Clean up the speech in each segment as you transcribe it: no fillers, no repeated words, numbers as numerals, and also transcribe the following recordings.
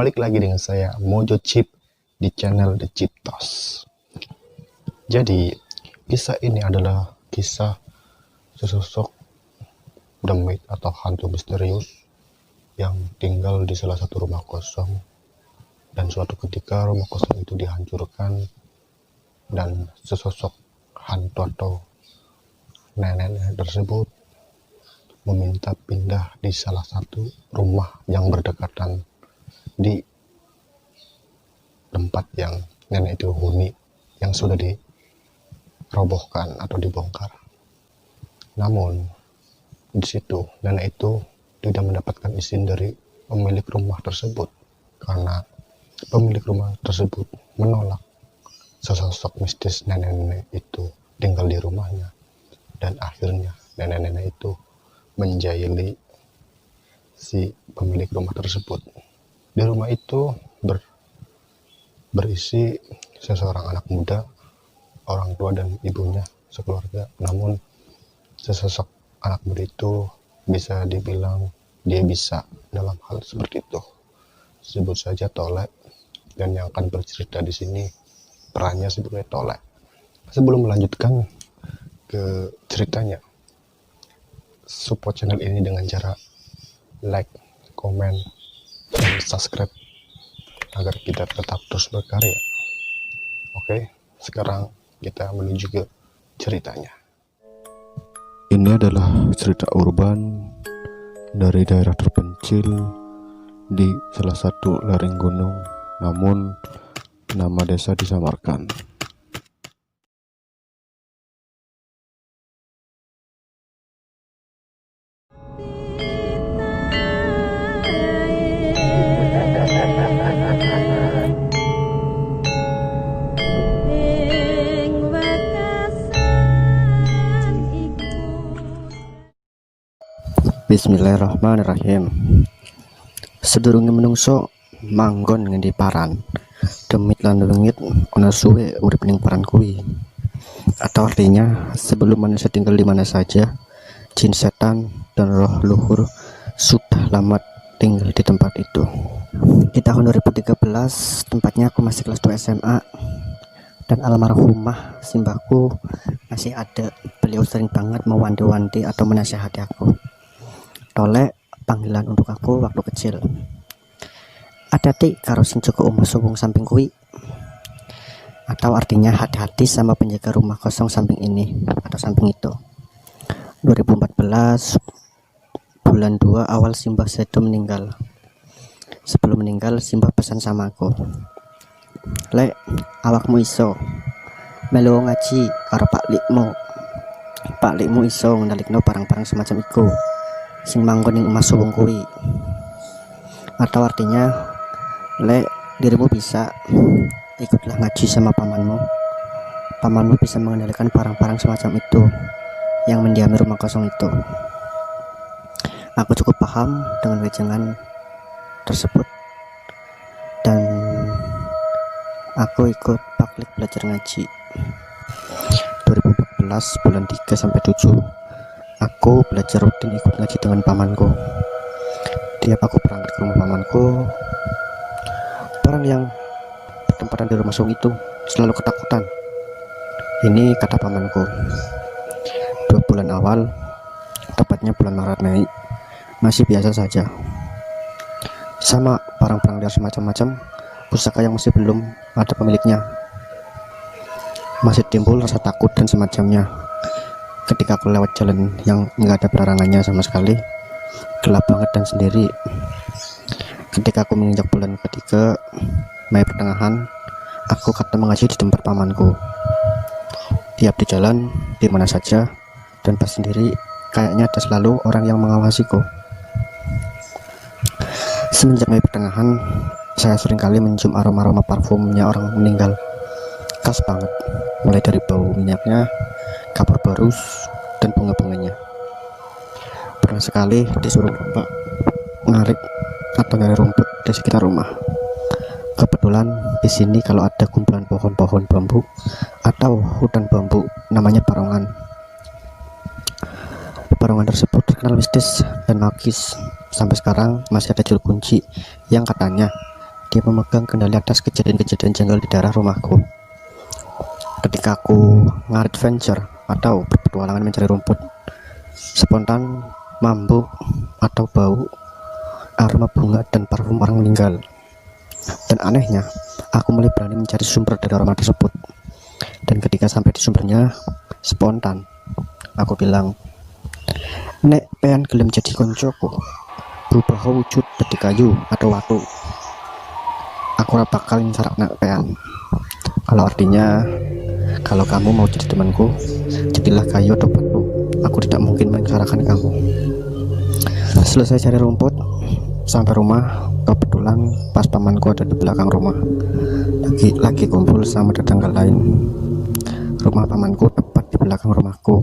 balik lagi dengan saya Mojo Chip di channel The Chiptos. Jadi kisah ini adalah kisah sesosok demit atau hantu misterius yang tinggal di salah satu rumah kosong, dan suatu ketika rumah kosong itu dihancurkan dan sesosok hantu atau nenek tersebut meminta pindah di salah satu rumah yang berdekatan di tempat yang nenek itu huni, yang sudah dirobohkan atau dibongkar. Namun di situ nenek itu tidak mendapatkan izin dari pemilik rumah tersebut, karena pemilik rumah tersebut menolak sesosok mistis nenek-nenek itu tinggal di rumahnya. Dan akhirnya nenek-nenek itu menjahili si pemilik rumah tersebut. Di rumah itu berisi seseorang anak muda, orang tua dan ibunya sekeluarga. Namun sesosok anak muda itu bisa dibilang dia bisa dalam hal seperti itu. Sebut saja Tolek, dan yang akan bercerita di sini perannya sebagai Tolek. Sebelum melanjutkan ke ceritanya, support channel ini dengan cara like, komen, dan subscribe agar kita tetap terus berkarya. Oke, sekarang kita menuju ke ceritanya. Ini adalah cerita urban dari daerah terpencil di salah satu lereng gunung, namun nama desa disamarkan. Bismillahirrahmanirrahim. Sedurunge menungso manggon ngendi paran, demit lan wengit ana suwe urip ning paran kuwi. Atau artinya sebelum manusia tinggal di mana saja, jin setan dan roh luhur sudah lama tinggal di tempat itu. Di tahun 2013, tempatnya aku masih kelas 2 SMA, dan almarhumah simbahku masih ada. Beliau sering banget mewanti-wanti atau menasihati aku. Tolek panggilan untuk aku waktu kecil. Hati-hati karo sing cukup omah sowong samping kuwi. Atau artinya hati-hati sama penjaga rumah kosong samping ini atau samping itu. 2014 bulan 2 awal simbah sedo meninggal. Sebelum meninggal simbah pesan sama aku, "Lek, awakmu iso melu ngaji karo Pak Likmu. Pak Likmu iso ngendalikno barang-barang semacam iku sing manggon ing omah suwung kuwi." Atau artinya, "Lek, dirimu bisa ikutlah ngaji sama pamanmu. Pamanmu bisa mengendalikan barang-barang semacam itu yang mendiami rumah kosong itu." Aku cukup paham dengan wejangan tersebut, dan aku ikut Paklik belajar ngaji. 2014 bulan 3 sampai 7 aku belajar rutin ikut ngaji dengan pamanku. Tiap aku berangkat ke rumah pamanku, orang yang bertempatan di rumah sung itu selalu ketakutan. Ini kata pamanku. 2 bulan awal, tepatnya bulan Maret Mei, masih biasa saja. Sama barang-barang liar semacam-macam, pusaka yang masih belum ada pemiliknya. Masih timbul rasa takut dan semacamnya. Ketika aku lewat jalan yang nggak ada penerangannya sama sekali, gelap banget dan sendiri. Ketika aku menginjak bulan ketiga, Mei pertengahan, aku kata mengaji di tempat pamanku. Tiap di jalan, di mana saja, dan pas sendiri, kayaknya ada selalu orang yang mengawasiku. Semenjak Mei pertengahan, saya seringkali mencium aroma-aroma parfumnya orang meninggal. Khas banget, mulai dari bau minyaknya, kapur barus, dan bunga-bunganya. Pernah sekali disuruh bapak ngarik atau nyari rumput di sekitar rumah. Kebetulan di sini kalau ada kumpulan pohon-pohon bambu atau hutan bambu, namanya barongan. Barongan tersebut terkenal mistis dan magis. Sampai sekarang masih ada juru kunci yang katanya dia memegang kendali atas kejadian-kejadian janggal di daerah rumahku. Ketika aku ngadventure atau berpetualangan mencari rumput, spontan mambu atau bau aroma bunga dan parfum orang meninggal. Dan anehnya, aku mulai berani mencari sumber dari aroma tersebut. Dan ketika sampai di sumbernya, spontan aku bilang, "Nek pengen gelem jadi koncoku, berubah wujud dadi kayu atau watu. Aku ora bakal nyarak nek pengen." Kalau artinya, kalau kamu mau jadi temanku, jadilah kayu atau batu. Aku tidak mungkin mencarahkan kamu. Selesai cari rumput, sampai rumah, kebetulan pas pamanku ada di belakang rumah. Lagi kumpul sama tetangga lain. Rumah pamanku tepat di belakang rumahku,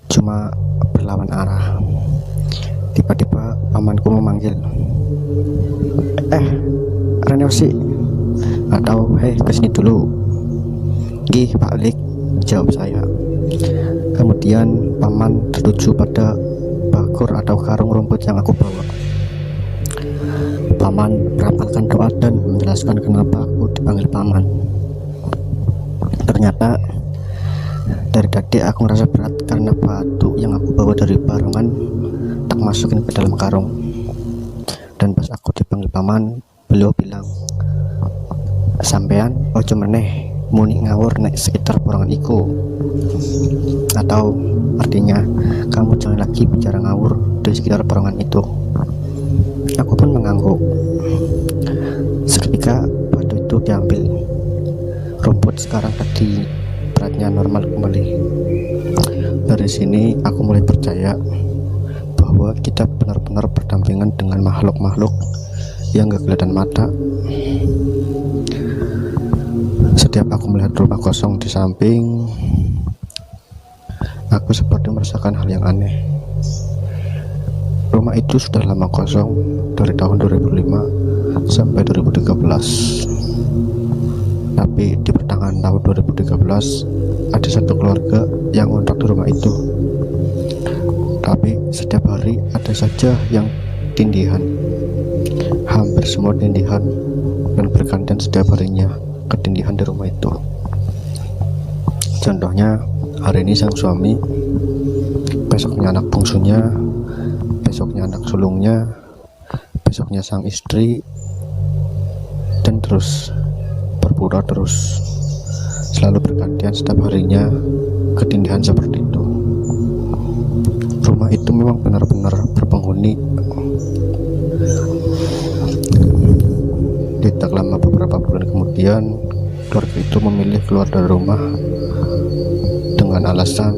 cuma berlawan arah. Tiba-tiba pamanku memanggil, Reniosi, atau hei kesini dulu. Gih Pak Lik, jawab saya. Kemudian paman tertuju pada bakur atau karung rumput yang aku bawa. Paman merapalkan doa dan menjelaskan kenapa aku dipanggil paman. Ternyata dari tadi aku ngerasa berat karena batu yang aku bawa dari barongan tak masukin ke dalam karung. Dan pas aku dipanggil paman, beliau bilang, "Sampean ojo meneh muni ngawur nek sekitar borongan iku." Atau artinya, kamu jangan lagi bicara ngawur di sekitar borongan itu. Aku pun mengangguk. Seketika batu itu diambil. Rumput sekarang tadi beratnya normal kembali. Dari sini aku mulai percaya bahwa kita benar-benar berdampingan dengan makhluk-makhluk yang gak kelihatan mata. Setiap aku melihat rumah kosong di samping, aku seperti merasakan hal yang aneh. Rumah itu sudah lama kosong dari tahun 2005 sampai 2013. Tapi di pertengahan tahun 2013 ada satu keluarga yang ngontrak di rumah itu. Tapi setiap hari ada saja yang tindihan. Hampir semua tindihan dan bergantian setiap harinya ketindihan di rumah itu. Contohnya, hari ini sang suami, besoknya anak bungsunya, besoknya anak sulungnya, besoknya sang istri, dan terus berpura terus, selalu bergantian setiap harinya ketindihan seperti itu. Rumah itu memang benar-benar berpenghuni. Tidak lama beberapa bulan kemudian, keluarga itu memilih keluar dari rumah dengan alasan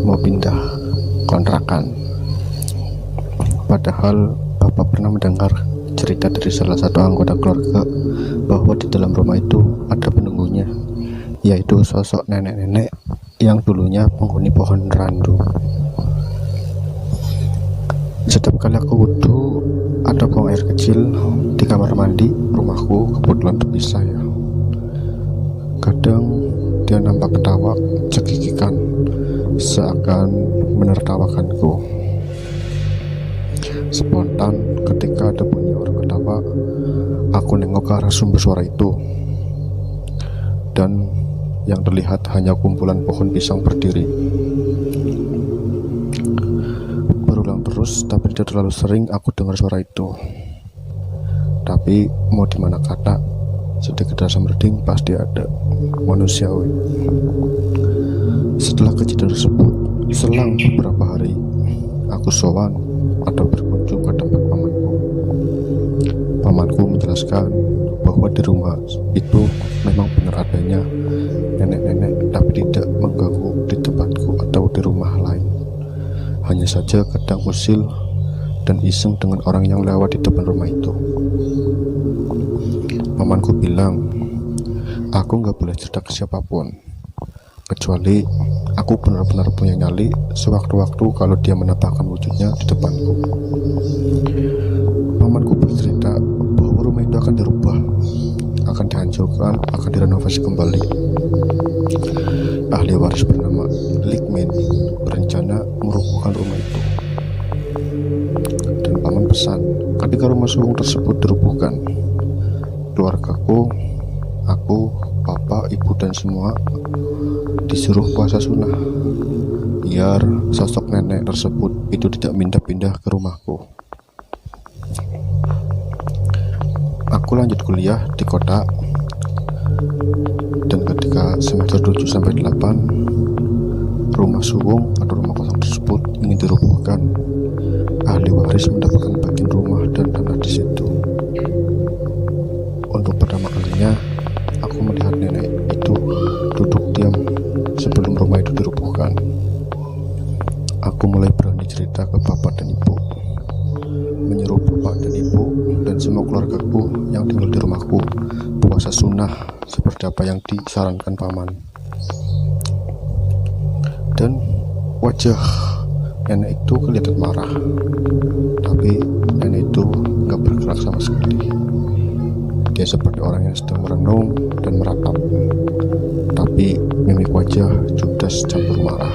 mau pindah kontrakan. Padahal Bapak pernah mendengar cerita dari salah satu anggota keluarga bahwa di dalam rumah itu ada penunggunya, yaitu sosok nenek-nenek yang dulunya penghuni pohon randu. Setiap kali aku wudhu atau buang air kecil di kamar mandi rumahku, kebetulan terpisah ya, kadang dia nampak ketawa cekikikan seakan menertawakanku. Spontan ketika ada bunyi orang ketawa, aku nengok ke arah sumber suara itu, dan yang terlihat hanya kumpulan pohon pisang berdiri. Berulang terus, tapi tidak terlalu sering aku dengar suara itu. Tapi mau dimana kata, sedikit rasa merinding pasti ada, manusiawi. Setelah kejadian tersebut, selang beberapa hari, aku sowan atau berkunjung ke tempat pamanku. Pamanku menjelaskan bahwa di rumah itu memang benar adanya nenek-nenek, tapi tidak mengganggu di tempatku atau di rumah lain. Hanya saja kadang usil dan iseng dengan orang yang lewat di depan rumah itu. Pamanku bilang, aku gak boleh cerita ke siapapun, kecuali aku benar-benar punya nyali sewaktu-waktu kalau dia menampakkan wujudnya di depanku. Pamanku bercerita bahwa rumah itu akan dirubah, akan dihancurkan, akan direnovasi kembali. Ahli waris bernama Likmin berencana merubuhkan rumah itu. Dan paman pesan, ketika rumah sulung tersebut dirubuhkan, keluargaku, aku, bapak, ibu dan semua disuruh puasa sunnah biar sosok nenek tersebut itu tidak pindah-pindah ke rumahku. Aku lanjut kuliah di kota, dan ketika semester 7 sampai 8 rumah suwung atau rumah kosong tersebut ingin dirobohkan. Ahli waris mendapatkan bagian rumah dan tanah di situ. Untuk pertama kalinya aku melihat nenek itu duduk diam sebelum rumah itu dirobohkan. Aku mulai berani cerita ke bapak dan ibu, menyuruh bapak dan ibu dan semua keluargaku yang tinggal di rumahku puasa sunnah seperti apa yang disarankan paman. Dan wajah nenek itu kelihatan marah, tapi nenek itu gak bergerak sama sekali. Dia seperti orang yang sedang merenung dan meratap, tapi mimik wajah judes campur marah.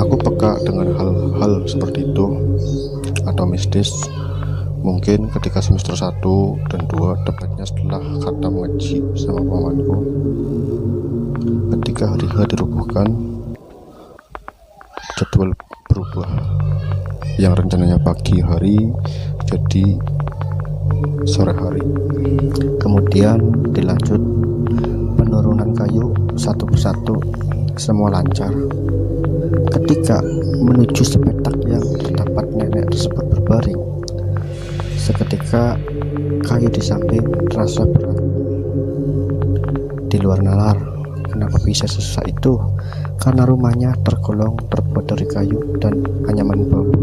Aku peka dengan hal-hal seperti itu atau mistis. Mungkin ketika semester 1 dan 2, tepatnya setelah khatam ngaji sama pamanku, ketika hari H dirobohkan, jadwal berubah. Yang rencananya pagi hari jadi sore hari. Kemudian dilanjut penurunan kayu satu persatu, semua lancar. Ketika menuju sepetak yang terdapat nenek tersebut berbaring, seketika kayu di samping terasa berat. Di luar nalar, kenapa bisa sesusah itu? Karena rumahnya tergolong terbuat dari kayu dan anyaman bambu.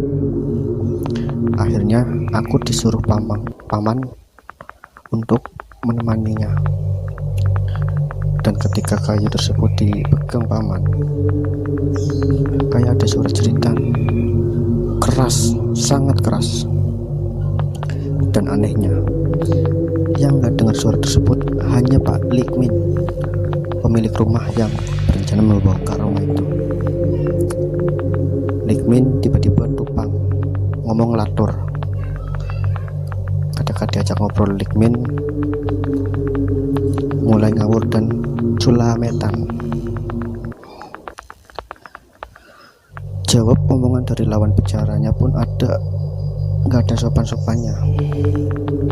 Akhirnya aku disuruh paman untuk menemaninya. Dan ketika kayu tersebut dipegang paman, kayak ada suara jeritan keras, sangat keras. Dan anehnya, yang gak dengar suara tersebut hanya Pak Likmin, pemilik rumah yang berencana membongkar rumah itu. Likmin tiba-tiba tupang, ngomong latur. Ketika diajak ngobrol, Likmin mulai ngawur dan culametan. Jawab omongan dari lawan bicaranya pun gak ada sopan-sopannya.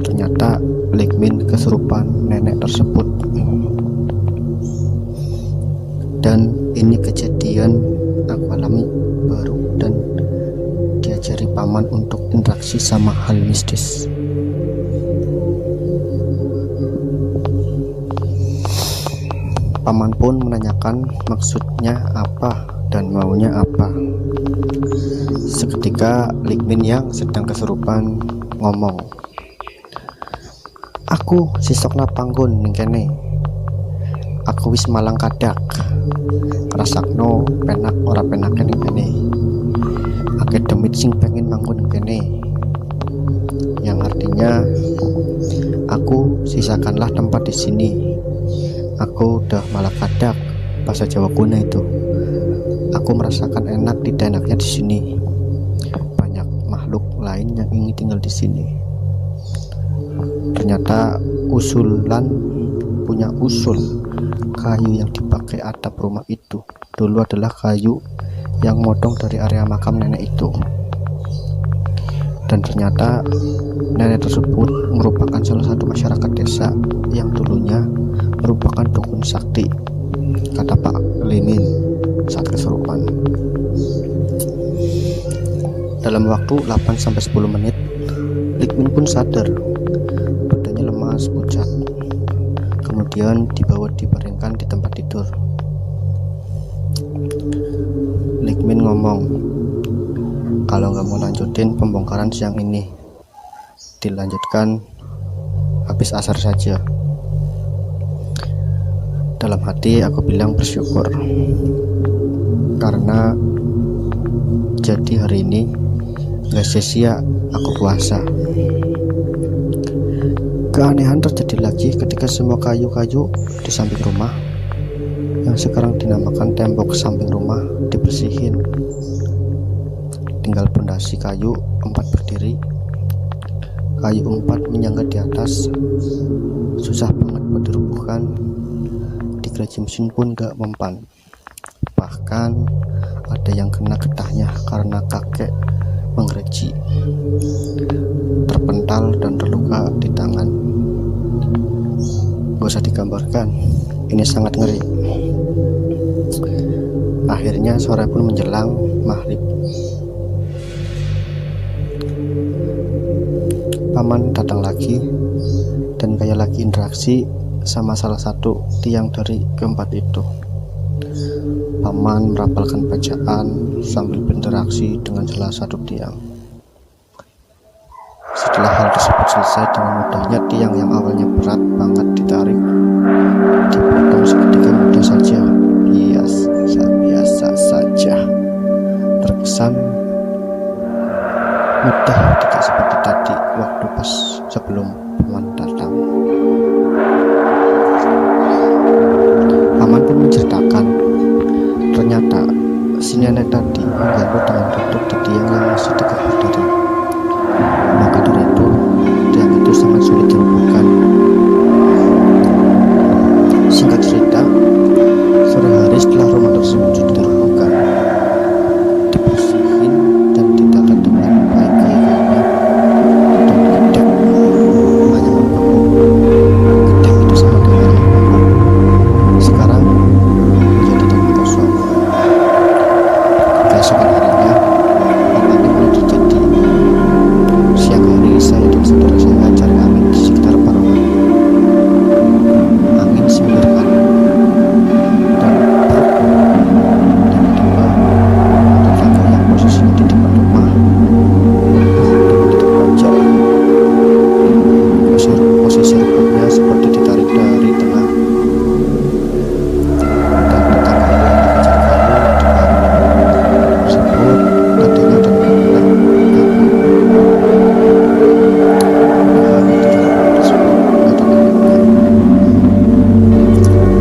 Ternyata Likmin kesurupan nenek tersebut. Dan ini kejadian aku alami baru dan diajari paman untuk interaksi sama hal mistis. Paman pun menanyakan maksudnya apa dan maunya apa. Seketika Likmin yang sedang kesurupan ngomong, "Aku sisokna panggon ning kene. Aku wis malang kadak. Rasakno penak ora penake ning kene. Akeh demit sing pengen manggon ning kene." Yang artinya, aku sisakanlah tempat di sini. Aku udah malah kadak, bahasa Jawa kuno itu. Aku merasakan enak tidak enaknya di sini. Banyak makhluk lain yang ingin tinggal di sini. Ternyata punya usul kayu yang dipakai atap rumah itu dulu adalah kayu yang motong dari area makam nenek itu. Dan ternyata nenek tersebut merupakan salah satu masyarakat desa yang dulunya merupakan dukun sakti, kata Pak Limin saat kesurupan. Dalam waktu 8-10 menit, Likmin pun sadar, badannya lemas pucat. Kemudian dibaringkan di tempat tidur. Likmin ngomong, kalau nggak mau lanjutin pembongkaran siang ini, dilanjutkan habis asar saja. Dalam hati aku bilang bersyukur, karena jadi hari ini gak sia-sia aku puasa. Keanehan terjadi lagi ketika semua kayu-kayu di samping rumah yang sekarang dinamakan tembok samping rumah dibersihin. Tinggal pondasi kayu 4 berdiri. kayu umpat menyangga di atas, susah banget buat dirubuhkan. Digereji mesin pun gak mempan, bahkan ada yang kena getahnya karena kakek menggereji, terpental dan terluka di tangan. Gak usah digambarkan, ini sangat ngeri. Akhirnya sore pun menjelang maghrib. Paman datang lagi dan kayak lagi interaksi sama salah satu tiang dari keempat itu. Paman merapalkan bacaan sambil berinteraksi dengan salah satu tiang. Setelah hal tersebut selesai, dengan mudahnya tiang yang awalnya berat banget ditarik, dipotong seketika mudah saja. Biasa saja. Terkesan mudah, tidak seperti tadi waktu pas sebelum paman datang. Paman pun menceritakan, ternyata si nenek tadi mengganggu dengan duduk di tiang yang masih tegak berdiri. Maka dari itu, tiang itu sangat sulit dirobohkan. Singkat cerita, sore hari setelah rumah tersebut sudah dirobohkan, dibersihin dan ditata dengan baik kayaknya, dan gedek hanya membengkak. Gedek itu sama dengan membengkak. Sekarang menjadi tanah kosong. Keesokan harinya, hal aneh mulai terjadi. Siang hari, saya dan saudara saya cari angin di sekitar Parawan. Angin sembilan dan tiba-tiba ada tangga yang posisinya di depan rumah dan terpanjang. Posisi rambutnya seperti ditarik dari tengah, dan tetangga yang dikejar kayu depan tersebut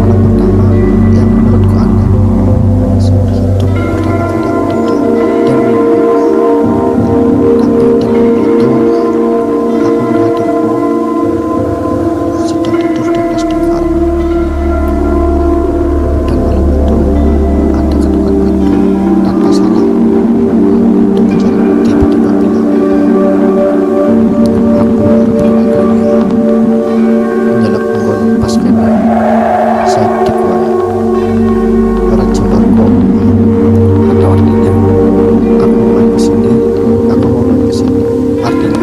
tadinya dan bilang malam pertama yang menurutku aneh seumur hidup, pertama kali aku tidur dan mimpi. Tapi dalam mimpi itu aku melihat diriku sedang tidur di atas tikar, dan malam itu ada ketukan pintu tanpa salah. Tukang tiba-tiba bilang, aku baru berangkat kuliah, menjalak menggonong pas kene, saya dikuai orang Jembarko, atau artinya aku mau main kesini, aku mau main kesini. Artinya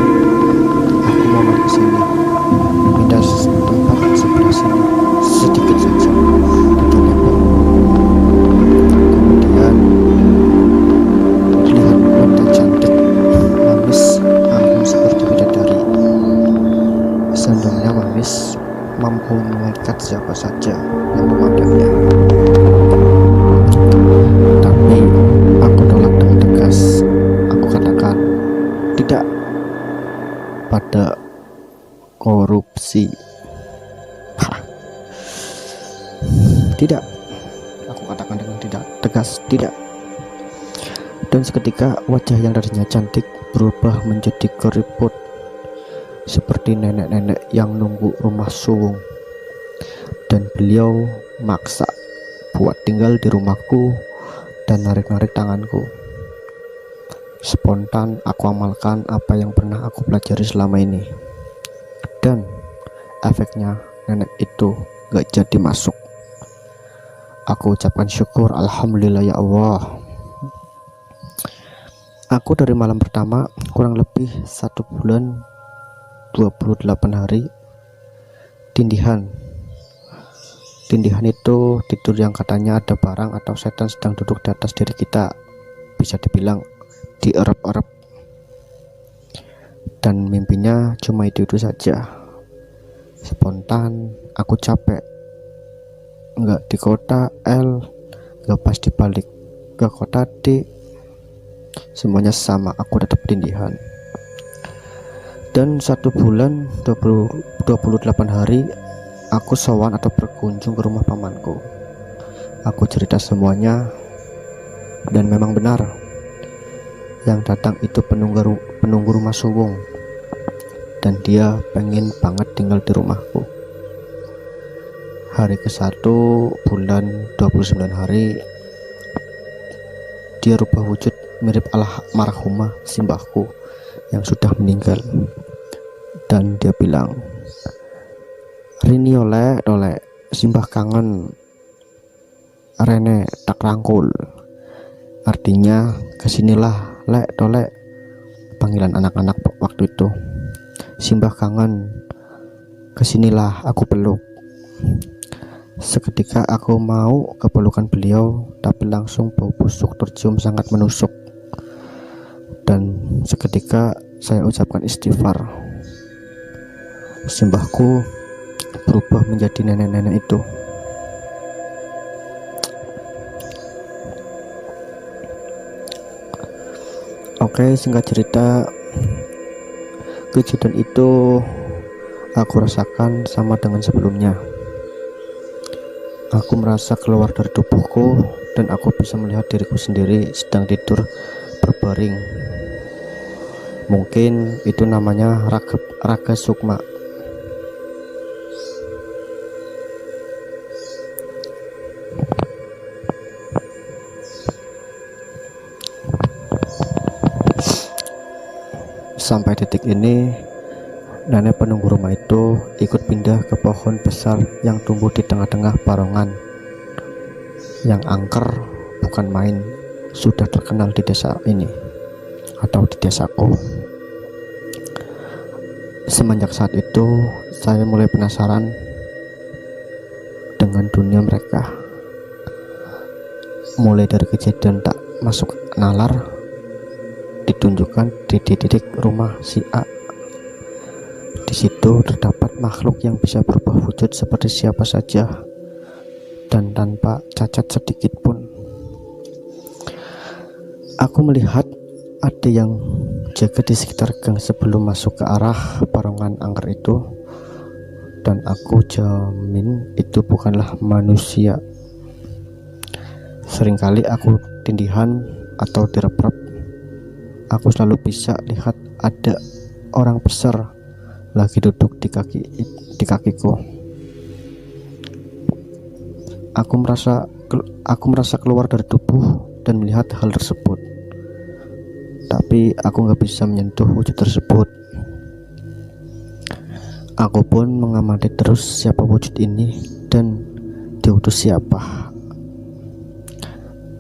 aku mau main kesini, pindah tempat sebelah sini sedikit saja, tidak lebar. Kemudian terlihat wanita cantik, manis, anggun seperti bidadari. Sandalnya manis, mampu mengikat siapa saja yang memandangnya. Tapi aku tolak dengan tegas. Aku katakan tidak pada korupsi. Hah. Tidak, aku katakan dengan tidak tegas, tidak. Dan seketika wajah yang tadinya cantik berubah menjadi keriput, seperti nenek-nenek yang nunggu rumah suwung. Dan beliau maksa buat tinggal di rumahku dan narik-narik tanganku. Spontan aku amalkan apa yang pernah aku pelajari selama ini, dan efeknya nenek itu gak jadi masuk. Aku ucapkan syukur, alhamdulillah ya Allah. Aku dari malam pertama kurang lebih 1 bulan 28 hari tindihan. Tindihan itu tidur yang katanya ada barang atau setan sedang duduk di atas diri kita, bisa dibilang dierep-erep. Dan mimpinya cuma itu saja. Spontan, aku capek. Nggak di kota L, nggak pas dibalik ke kota D, semuanya sama, aku tetap tindihan. Dan 1 bulan 28 hari aku sowan atau berkunjung ke rumah pamanku. Aku cerita semuanya, dan memang benar, yang datang itu penunggu rumah suwung. dan dia pengen banget tinggal di rumahku. Hari ke-1 bulan 29 hari, dia rubah wujud mirip almarhumah simbahku yang sudah meninggal. Dan dia bilang, "Rini oleh simbah kangen, rene tak rangkul." Artinya, kesinilah lek tolek, panggilan anak-anak waktu itu. Simbah kangen, kesinilah aku peluk. Seketika aku mau ke pelukan beliau, tapi langsung bau busuk tercium sangat menusuk. Dan seketika saya ucapkan istighfar. Simbahku berubah menjadi nenek-nenek itu. Oke, singkat cerita, kejadian itu aku rasakan sama dengan sebelumnya. Aku merasa keluar dari tubuhku dan aku bisa melihat diriku sendiri sedang tidur berbaring. Mungkin itu namanya raga sukma. Sampai detik ini, nenek penunggu rumah itu ikut pindah ke pohon besar yang tumbuh di tengah-tengah barongan. Yang angker bukan main, sudah terkenal di desa ini atau di desaku. Semenjak saat itu, saya mulai penasaran dengan dunia mereka. Mulai dari kejadian tak masuk nalar, ditunjukkan di titik rumah si A. Di situ terdapat makhluk yang bisa berubah wujud seperti siapa saja dan tanpa cacat sedikit pun. Aku melihat ada yang jaga di sekitar gang sebelum masuk ke arah barongan angker itu, dan aku jamin itu bukanlah manusia. Seringkali aku tindihan atau direp-rep, aku selalu bisa lihat ada orang besar lagi duduk di kakiku. Aku merasa keluar dari tubuh dan melihat hal tersebut, tapi aku nggak bisa menyentuh wujud tersebut. Aku pun mengamati terus siapa wujud ini dan diutus siapa,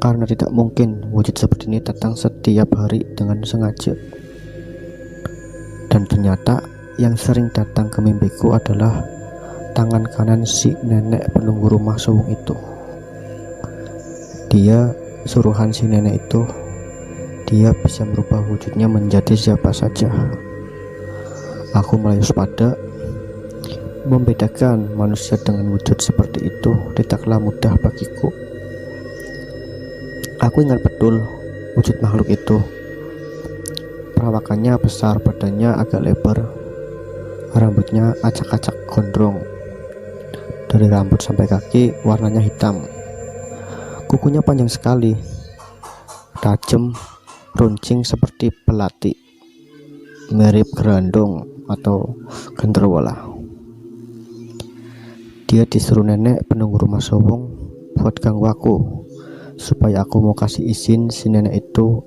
karena tidak mungkin wujud seperti ini datang setiap hari dengan sengaja. Dan ternyata yang sering datang ke mimpiku adalah tangan kanan si nenek penunggu rumah Sowung itu. Dia suruhan si nenek itu. Dia bisa merubah wujudnya menjadi siapa saja. Aku mulai waspada. Membedakan manusia dengan wujud seperti itu tidaklah mudah bagiku. Aku ingat betul wujud makhluk itu. Perawakannya besar, badannya agak lebar, rambutnya acak-acak gondrong. Dari rambut sampai kaki warnanya hitam. Kukunya panjang sekali, tajam, runcing seperti belati, mirip gerandong atau genderuwo. Dia disuruh nenek penunggu rumah Sowung buat ganggu aku, supaya aku mau kasih izin si nenek itu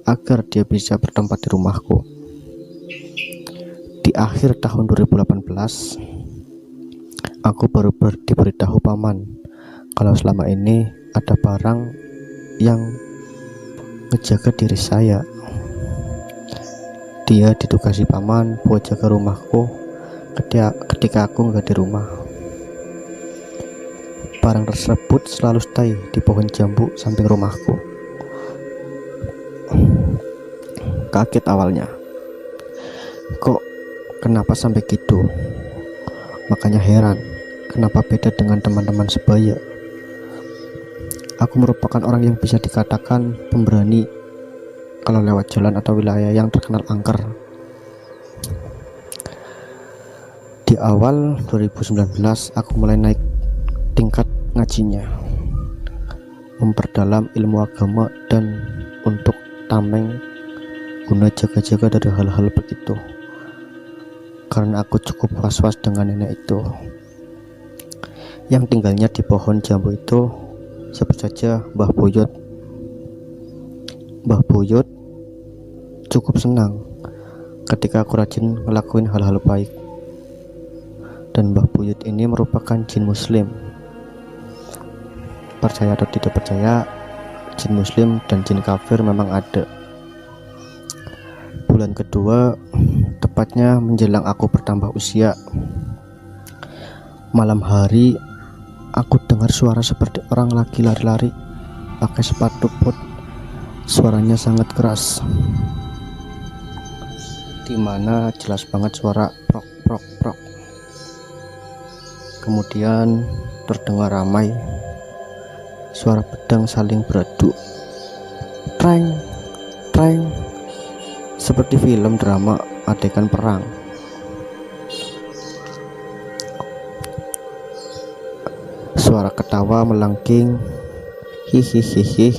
agar dia bisa bertempat di rumahku. Di akhir tahun 2018, aku baru diberitahu paman kalau selama ini ada barang yang ngejaga diri saya. Dia ditugasi paman buat jaga rumahku ketika aku nggak di rumah. Barang tersebut selalu stay di pohon jambu samping rumahku. Kaget awalnya, kok kenapa sampai gitu? Makanya heran, kenapa beda dengan teman-teman sebaya. Aku merupakan orang yang bisa dikatakan pemberani kalau lewat jalan atau wilayah yang terkenal angker. Di awal 2019 aku mulai naik tingkat ngajinya, memperdalam ilmu agama dan untuk tameng guna jaga-jaga dari hal-hal begitu. karena aku cukup was-was dengan nenek itu yang tinggalnya di pohon jambu itu. Sebut saja Mbah Buyut. Mbah Buyut cukup senang ketika aku rajin ngelakuin hal-hal baik. Dan Mbah Buyut ini merupakan jin muslim. Percaya atau tidak percaya, jin muslim dan jin kafir memang ada. Bulan kedua, tepatnya menjelang aku bertambah usia, malam hari aku dengar suara seperti orang lagi lari-lari pakai sepatu bot. Suaranya sangat keras, dimana jelas banget suara prok prok prok. Kemudian terdengar ramai suara pedang saling beradu, treng treng, seperti film drama adegan perang. Suara ketawa melengking, hihihihi,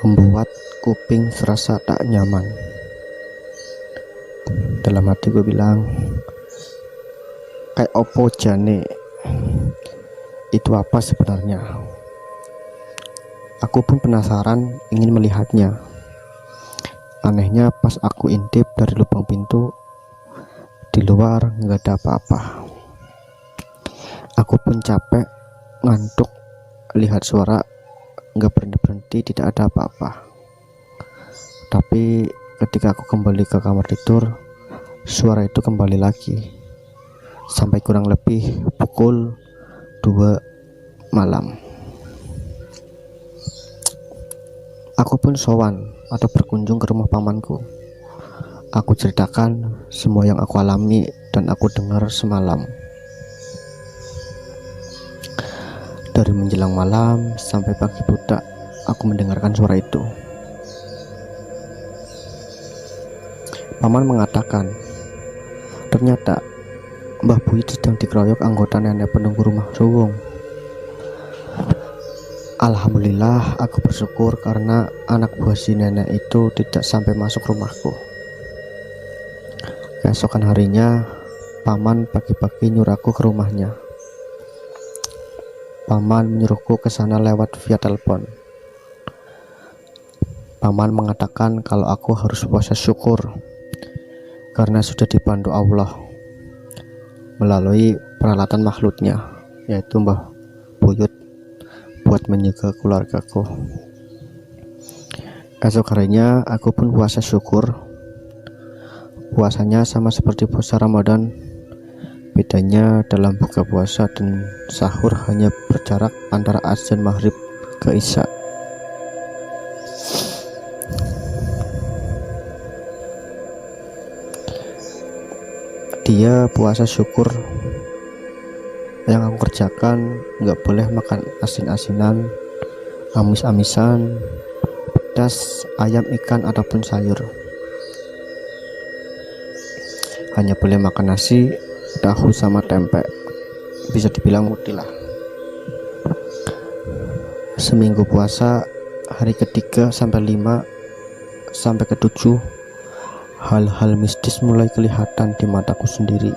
membuat kuping serasa tak nyaman. Dalam hati gue bilang, kayak opo jane, itu apa sebenarnya? Aku pun penasaran ingin melihatnya. Anehnya pas aku intip dari lubang pintu, di luar nggak ada apa-apa. Aku pun capek, ngantuk, lihat suara nggak berhenti-berhenti, tidak ada apa-apa. Tapi ketika aku kembali ke kamar tidur, suara itu kembali lagi sampai kurang lebih pukul 2 malam. Aku pun sowan atau berkunjung ke rumah pamanku. Aku ceritakan semua yang aku alami dan aku dengar semalam. Dari menjelang malam sampai pagi buta, aku mendengarkan suara itu. Paman mengatakan, ternyata Mbah Buyut sedang dikeroyok anggota nenek penunggu rumah Suwung. Alhamdulillah, aku bersyukur karena anak buah si nenek itu tidak sampai masuk rumahku. Keesokan harinya, paman pagi-pagi nyuruh aku ke rumahnya. Paman menyuruhku ke sana lewat via telepon. Paman mengatakan kalau aku harus puasa syukur karena sudah dibantu Allah melalui peralatan makhluknya, yaitu Mbah Buyut, buat menjaga keluargaku. Esok harinya aku pun puasa syukur. Puasanya sama seperti puasa Ramadan. Bedanya dalam buka puasa dan sahur hanya berjarak antara azan maghrib ke isya. Dia puasa syukur. Yang aku kerjakan nggak boleh makan asin-asinan, amis-amisan, pedas, ayam, ikan ataupun sayur. Hanya boleh makan nasi, tahu sama tempe. Bisa dibilang mutilah. Seminggu puasa, hari ketiga sampai 5 sampai ke 7, hal-hal mistis mulai kelihatan di mataku sendiri.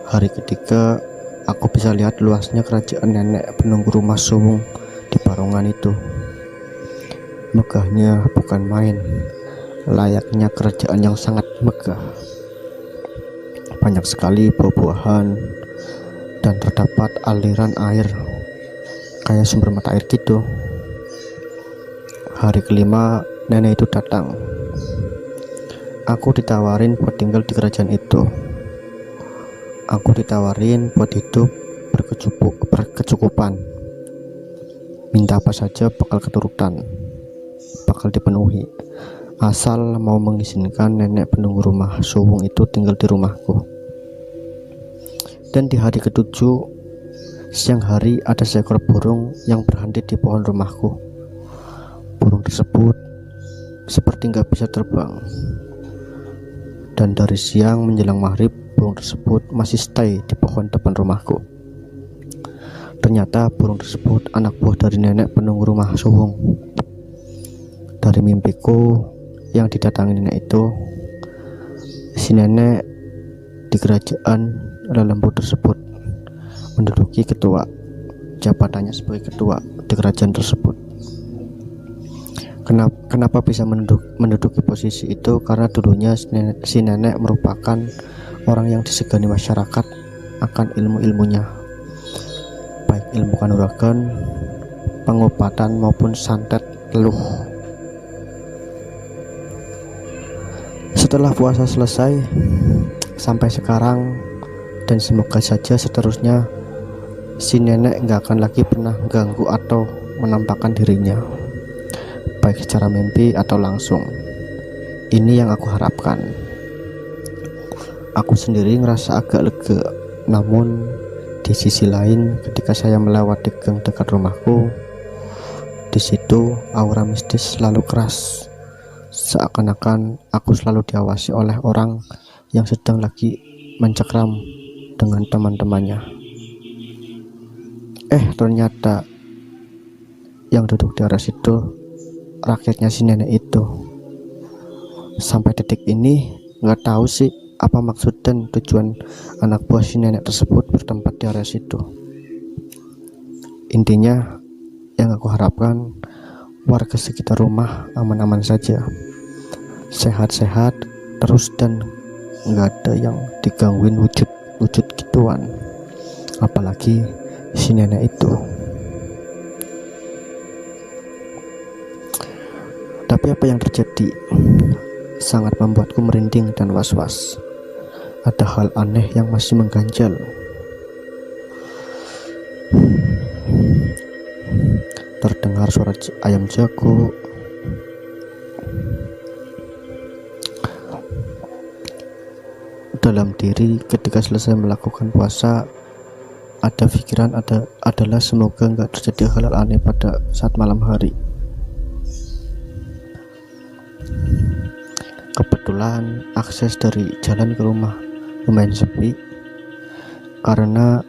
Hari ketiga, aku bisa lihat luasnya kerajaan nenek penunggu rumah Suwung di Barongan itu. Megahnya bukan main, layaknya kerajaan yang sangat megah. Banyak sekali buah-buahan dan terdapat aliran air kayak sumber mata air gitu. Hari kelima, nenek itu datang. Aku ditawarin buat tinggal di kerajaan itu. Aku ditawarin buat hidup berkecukupan. Minta apa saja bakal keturutan, bakal dipenuhi, asal mau mengizinkan nenek penunggu rumah Suwung itu tinggal di rumahku. Dan di hari ke-7, siang hari, ada seekor burung yang berhenti di pohon rumahku. Burung tersebut seperti nggak bisa terbang. Dan dari siang menjelang maghrib, burung tersebut masih stay di pohon depan rumahku. Ternyata burung tersebut anak buah dari nenek penunggu rumah Suwung. Dari mimpiku yang didatangi nenek itu, si nenek di kerajaan lembu tersebut, menduduki jabatannya sebagai ketua di kerajaan tersebut. Kenapa bisa menduduki posisi itu? Karena dulunya si nenek merupakan orang yang disegani masyarakat akan ilmu-ilmunya, baik ilmu kanuragan, pengobatan maupun santet teluh. Setelah puasa selesai sampai sekarang, dan semoga saja seterusnya, si nenek nggak akan lagi pernah ganggu atau menampakkan dirinya, baik secara mimpi atau langsung. Ini yang aku harapkan. Aku sendiri ngerasa agak lega, namun di sisi lain ketika saya melewati gang dekat rumahku, di situ aura mistis selalu keras, seakan-akan aku selalu diawasi oleh orang yang sedang lagi mencekram dengan teman-temannya. Ternyata yang duduk di area situ rakyatnya si nenek itu. Sampai detik ini nggak tahu sih apa maksud dan tujuan anak buah si nenek tersebut bertempat di area situ. Intinya yang aku harapkan warga sekitar rumah aman-aman saja, sehat-sehat terus, dan nggak ada yang digangguin wujud gituan, apalagi si nenek itu. Tapi apa yang terjadi sangat membuatku merinding dan was-was. Ada hal aneh yang masih mengganjal. Terdengar suara ayam jago, dalam diri ketika selesai melakukan puasa. Ada pikiran adalah semoga nggak terjadi hal aneh pada saat malam hari. Kebetulan akses dari jalan ke rumah lumayan sepi, karena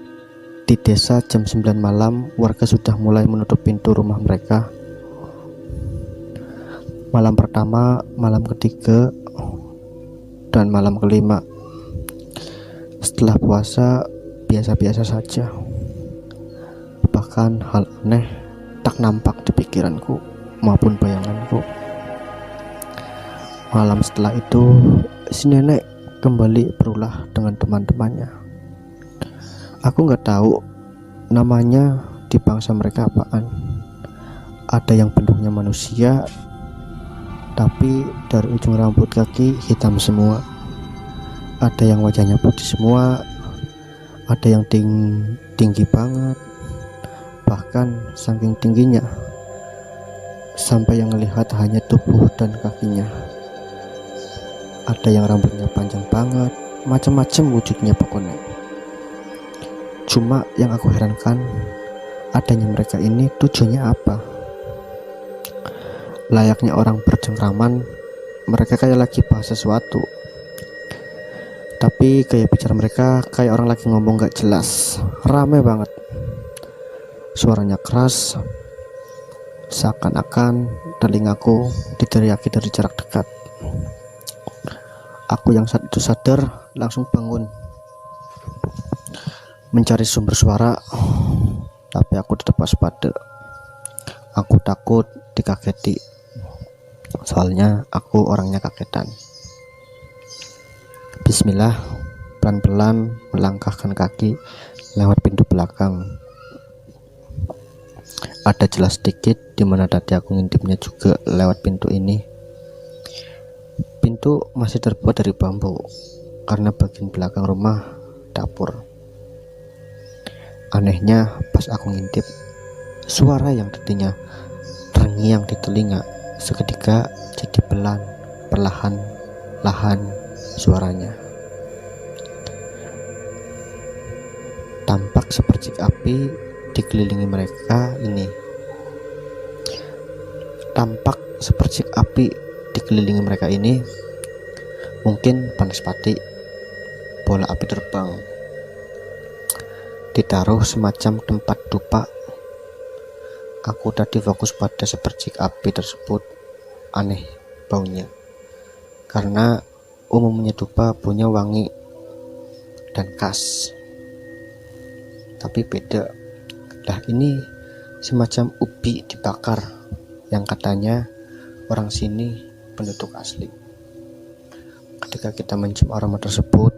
di desa jam 9 malam warga sudah mulai menutup pintu rumah mereka. Malam pertama, malam ketiga, dan malam kelima setelah puasa biasa-biasa saja. Bahkan hal aneh tak nampak di pikiranku maupun bayanganku. Malam setelah itu, si nenek kembali berulah dengan teman-temannya. Aku nggak tahu namanya di bangsa mereka apaan. Ada yang bentuknya manusia, tapi dari ujung rambut kaki hitam semua. Ada yang wajahnya putih semua. Ada yang tinggi banget, bahkan saking tingginya sampai yang melihat hanya tubuh dan kakinya. Ada yang rambutnya panjang banget, macam-macam wujudnya pokoknya. Cuma yang aku herankan, adanya mereka ini tujuannya apa? Layaknya orang bercengkraman, mereka kayak lagi bahas sesuatu, tapi kayak bicara mereka kayak orang lagi ngomong gak jelas. Rame banget, suaranya keras, seakan-akan telingaku diteriaki dari jarak dekat. Aku yang saat itu sadar langsung bangun mencari sumber suara, tapi aku tetap waspada. Aku takut dikageti, soalnya aku orangnya kagetan. Bismillah, pelan-pelan melangkahkan kaki lewat pintu belakang. Ada jelas sedikit dimana tadi aku ngintipnya juga lewat pintu ini. Pintu masih terbuat dari bambu karena bagian belakang rumah dapur. Anehnya pas aku ngintip, suara yang tadinya terngiang di telinga seketika jadi perlahan-lahan suaranya. Tampak sepercik api dikelilingi mereka ini. Mungkin panas pati, bola api terbang, ditaruh semacam tempat dupa. Aku tadi fokus pada sepercik api tersebut. Aneh baunya, karena umumnya dupa baunya wangi, dan khas. Tapi beda. Lah ini semacam ubi dibakar yang katanya orang sini penduduk asli. Ketika kita mencium aroma tersebut,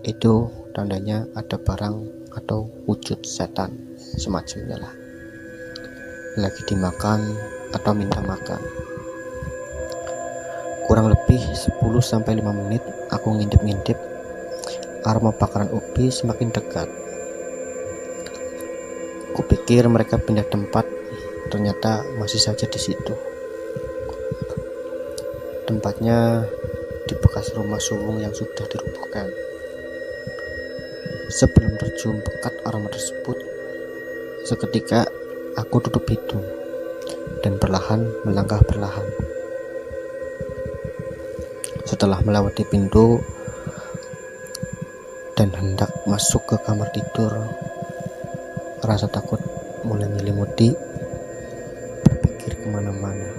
itu tandanya ada barang atau wujud setan semacamnya lah, lagi dimakan atau minta makan. Kurang lebih 10-5 menit aku ngintip-ngintip, aroma bakaran ubi semakin dekat. Kupikir mereka pindah tempat, ternyata masih saja di situ. Tempatnya di bekas rumah suwung yang sudah dirubuhkan. Sebelum tercium pekat aroma tersebut, seketika aku tutup hidung dan perlahan melangkah perlahan. Setelah melewati pintu dan hendak masuk ke kamar tidur, rasa takut mulai menyelimuti, berpikir kemana-mana.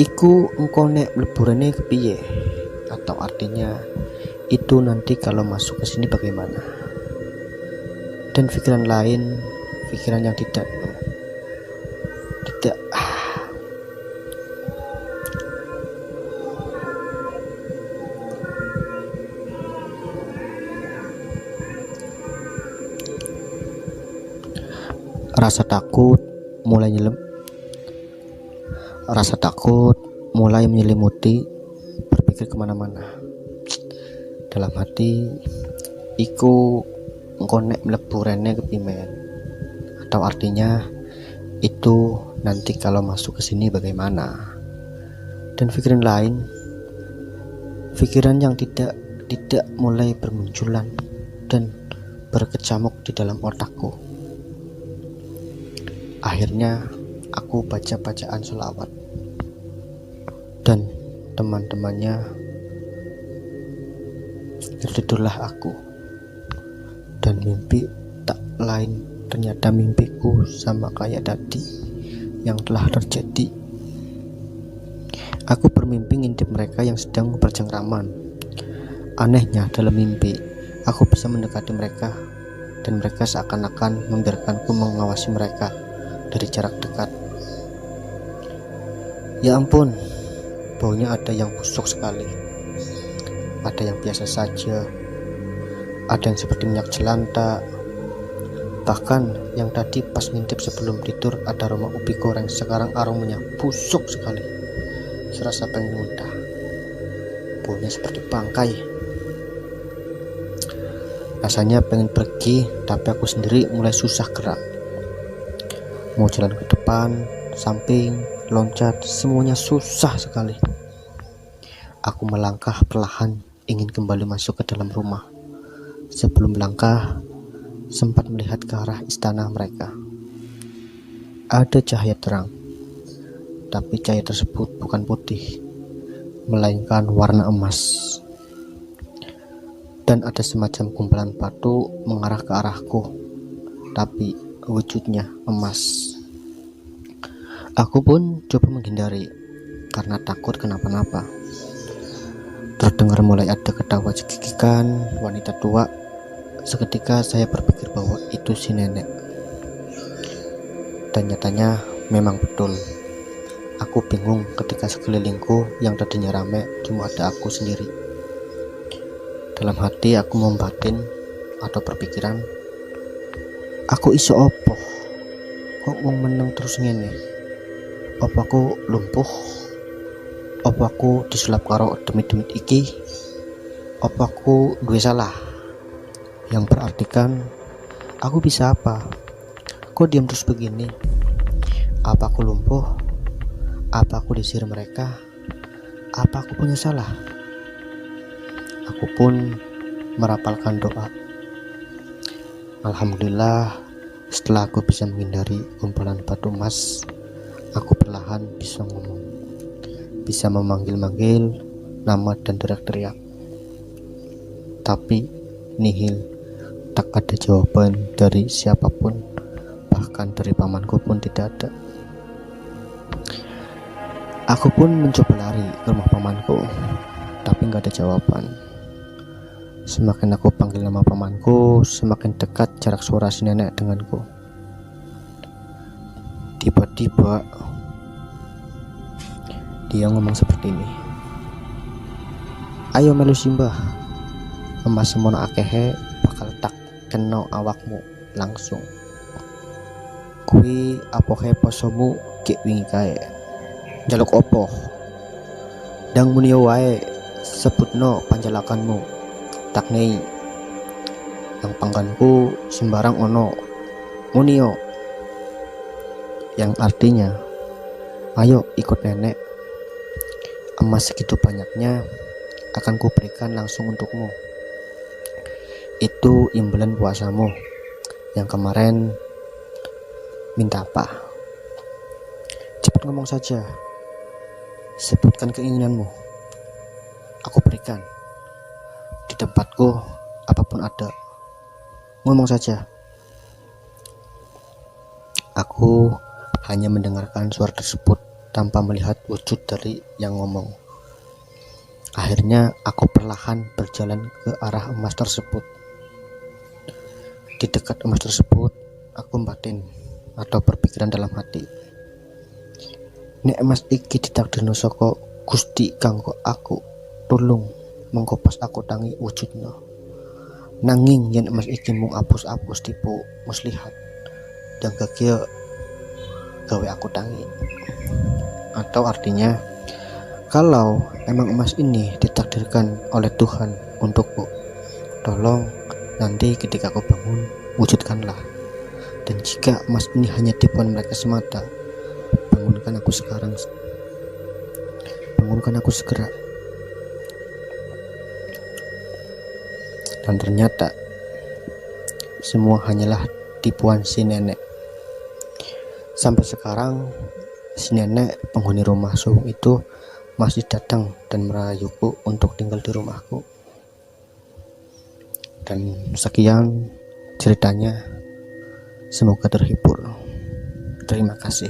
Iku engkau nek mleburane kepiye? Atau artinya itu nanti kalau masuk ke sini bagaimana? Dan pikiran lain, pikiran yang tidak rasa takut mulai menyelimuti, berpikir kemana-mana. Dalam hati, iku engko nek mlebu rene kepimen, atau artinya itu nanti kalau masuk ke sini bagaimana. Dan pikiran lain, pikiran yang tidak mulai bermunculan dan berkecamuk di dalam otakku. Akhirnya aku baca bacaan sholawat dan teman-temannya. Tertidurlah aku, dan mimpi tak lain ternyata mimpiku sama kayak tadi yang telah terjadi. Aku bermimpi ngintip mereka yang sedang bercengkraman. Anehnya dalam mimpi aku bisa mendekati mereka, dan mereka seakan-akan membiarkanku mengawasi mereka dari jarak dekat. Ya ampun, baunya ada yang busuk sekali, ada yang biasa saja, ada yang seperti minyak jelanta. Bahkan yang tadi pas ngintip sebelum tidur ada aroma ubi goreng, sekarang aromanya busuk sekali, serasa pengen muntah. Baunya seperti bangkai. Rasanya pengen pergi, tapi aku sendiri mulai susah gerak. Mau jalan ke depan, samping, loncat, semuanya susah sekali. Aku melangkah perlahan, ingin kembali masuk ke dalam rumah. Sebelum melangkah, sempat melihat ke arah istana mereka. Ada cahaya terang, tapi cahaya tersebut bukan putih, melainkan warna emas. Dan ada semacam kumpulan batu mengarah ke arahku, tapi wujudnya emas. Aku pun coba menghindari karena takut kenapa-napa. Terdengar mulai ada ketawa cekikikan wanita tua. Seketika saya berpikir bahwa itu si nenek. Dan nyatanya memang betul. Aku bingung ketika sekelilingku yang tadinya rame cuma ada aku sendiri. Dalam hati aku membatin atau berpikiran, aku iso opo? Kok wong meneng terus ngene? Apa aku lumpuh? Apa aku disulap karo demit-demit iki? Apa aku duwe salah? Yang berartikan aku bisa apa? Kok diam terus begini? Apa aku lumpuh? Apa aku disihir mereka? Apa aku punya salah? Aku pun merapalkan doa. Alhamdulillah, setelah aku bisa menghindari kumpulan batu emas, aku perlahan bisa ngomong, bisa memanggil-manggil nama dan teriak-teriak. Tapi nihil, tak ada jawaban dari siapapun, bahkan dari pamanku pun tidak ada. Aku pun mencoba lari ke rumah pamanku, tapi gak ada jawaban. Semakin aku panggil nama pamanku, semakin dekat jarak suara si nenek denganku. Tiba-tiba dia ngomong seperti ini. Ayo melu simbah, emas semono akehe bakal tak kena awakmu langsung. Kuwi apohe posomu kek wingi kae. Njaluk opo? Dang muni wae sebutno panjalakanmu. Tak nei. Yang pangganku sembarang ono. Munio. Yang artinya, ayo ikut nenek. Emas segitu banyaknya akan kuberikan langsung untukmu. Itu imbalan puasamu. Yang kemarin minta apa? Cepat ngomong saja. Sebutkan keinginanmu. Aku berikan. Di tempatku apapun ada. Ngomong saja. Aku hanya mendengarkan suara tersebut tanpa melihat wujud dari yang ngomong. Akhirnya aku perlahan berjalan ke arah emas tersebut. Di dekat emas tersebut, aku batin atau berpikiran dalam hati. Nek emas iki ditakdirno saka Gusti kanggo aku tulung mengko pas aku tangi wujudna. Nanging yen emas iki mung apus-apus tipu muslihat dan gagil gawe aku tangi. Atau artinya, kalau emang emas ini ditakdirkan oleh Tuhan untukku, tolong nanti ketika aku bangun, wujudkanlah. Dan jika emas ini hanya tipuan mereka semata, bangunkan aku sekarang. Bangunkan aku segera. Dan ternyata semua hanyalah tipuan si nenek. Sampai sekarang si nenek penghuni rumah sulung itu masih datang dan merayuku untuk tinggal di rumahku. Dan sekian ceritanya, semoga terhibur. Terima kasih.